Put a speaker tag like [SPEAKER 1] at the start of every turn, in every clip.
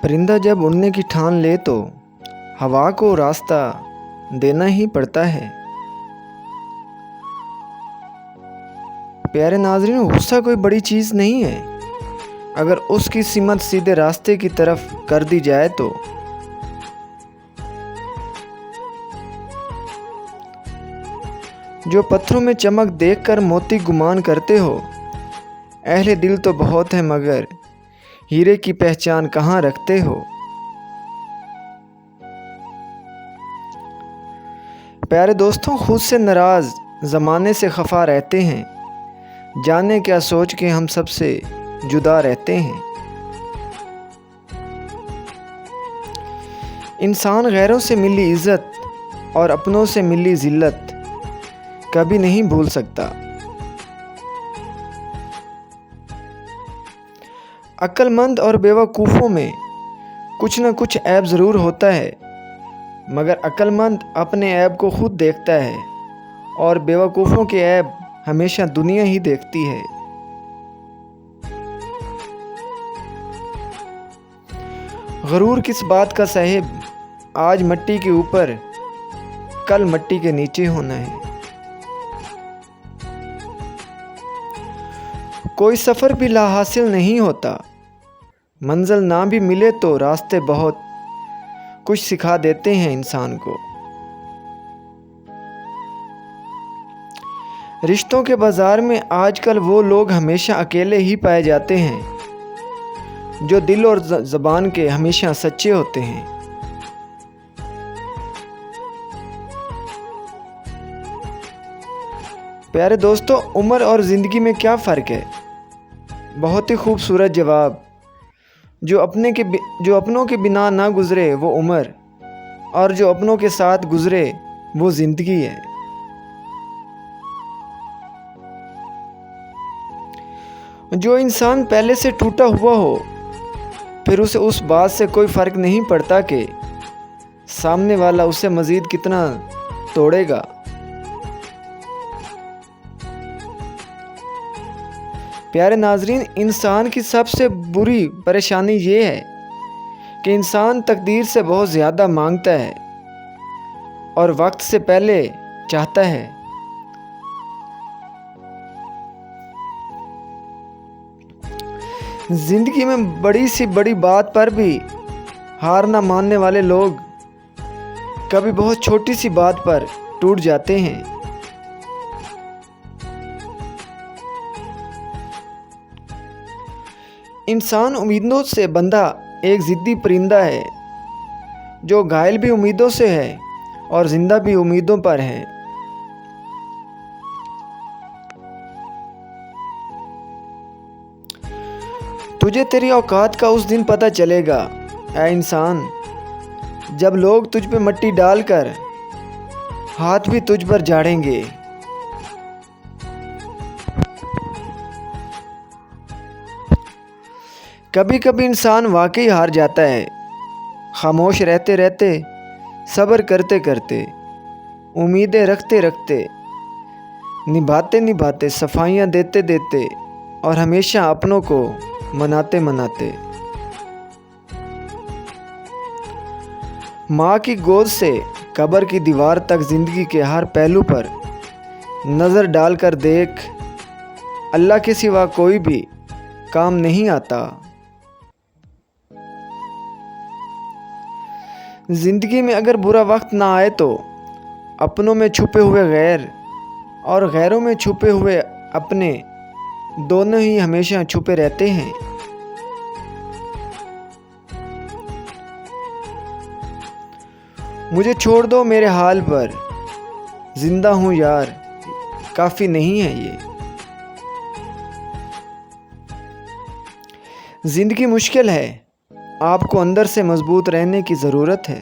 [SPEAKER 1] پرندہ جب اڑنے کی ٹھان لے تو ہوا کو راستہ دینا ہی پڑتا ہے۔ پیارے ناظرین، غصہ کوئی بڑی چیز نہیں ہے اگر اس کی سمت سیدھے راستے کی طرف کر دی جائے تو۔ جو پتھروں میں چمک دیکھ کر موتی گمان کرتے ہو، اہل دل تو بہت ہے مگر ہیرے کی پہچان کہاں رکھتے ہو۔ پیارے دوستوں، خود سے ناراض زمانے سے خفا رہتے ہیں، جانے کیا سوچ کے ہم سب سے جدا رہتے ہیں۔ انسان غیروں سے ملی عزت اور اپنوں سے ملی ذلت کبھی نہیں بھول سکتا۔ عقل مند اور بیوقوفوں میں کچھ نہ کچھ عیب ضرور ہوتا ہے، مگر عقل مند اپنے عیب کو خود دیکھتا ہے اور بیوقوفوں کے عیب ہمیشہ دنیا ہی دیکھتی ہے۔ غرور کس بات کا صاحب، آج مٹی کے اوپر کل مٹی کے نیچے ہونا ہے۔ کوئی سفر بھی لا حاصل نہیں ہوتا، منزل نہ بھی ملے تو راستے بہت کچھ سکھا دیتے ہیں انسان کو۔ رشتوں کے بازار میں آج کل وہ لوگ ہمیشہ اکیلے ہی پائے جاتے ہیں جو دل اور زبان کے ہمیشہ سچے ہوتے ہیں۔ پیارے دوستو، عمر اور زندگی میں کیا فرق ہے؟ بہت ہی خوبصورت جواب۔ جو اپنوں کے بنا نہ گزرے وہ عمر، اور جو اپنوں کے ساتھ گزرے وہ زندگی ہے۔ جو انسان پہلے سے ٹوٹا ہوا ہو، پھر اسے اس بات سے کوئی فرق نہیں پڑتا کہ سامنے والا اسے مزید کتنا توڑے گا۔ پیارے ناظرین، انسان کی سب سے بری پریشانی یہ ہے کہ انسان تقدیر سے بہت زیادہ مانگتا ہے اور وقت سے پہلے چاہتا ہے۔ زندگی میں بڑی سی بڑی بات پر بھی ہار نہ ماننے والے لوگ کبھی بہت چھوٹی سی بات پر ٹوٹ جاتے ہیں۔ انسان امیدوں سے بندھا ایک ضدی پرندہ ہے جو گھائل بھی امیدوں سے ہے اور زندہ بھی امیدوں پر ہے۔ تجھے تیری اوقات کا اس دن پتہ چلے گا اے انسان، جب لوگ تجھ پہ مٹی ڈال کر ہاتھ بھی تجھ پر جھاڑیں گے۔ کبھی کبھی انسان واقعی ہار جاتا ہے، خاموش رہتے رہتے، صبر کرتے کرتے، امیدیں رکھتے رکھتے، نبھاتے نبھاتے، صفائیاں دیتے دیتے اور ہمیشہ اپنوں کو مناتے مناتے۔ ماں کی گود سے قبر کی دیوار تک زندگی کے ہر پہلو پر نظر ڈال کر دیکھ، اللہ کے سوا کوئی بھی کام نہیں آتا۔ زندگی میں اگر برا وقت نہ آئے تو اپنوں میں چھپے ہوئے غیر اور غیروں میں چھپے ہوئے اپنے، دونوں ہی ہمیشہ چھپے رہتے ہیں۔ مجھے چھوڑ دو میرے حال پر، زندہ ہوں یار، کافی نہیں ہے یہ۔ زندگی مشکل ہے، آپ کو اندر سے مضبوط رہنے کی ضرورت ہے۔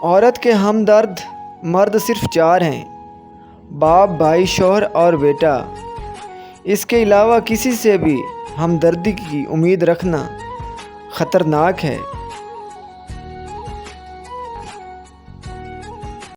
[SPEAKER 1] عورت کے ہمدرد مرد صرف 4 ہیں، باپ، بھائی، شوہر اور بیٹا۔ اس کے علاوہ کسی سے بھی ہمدردی کی امید رکھنا خطرناک ہے۔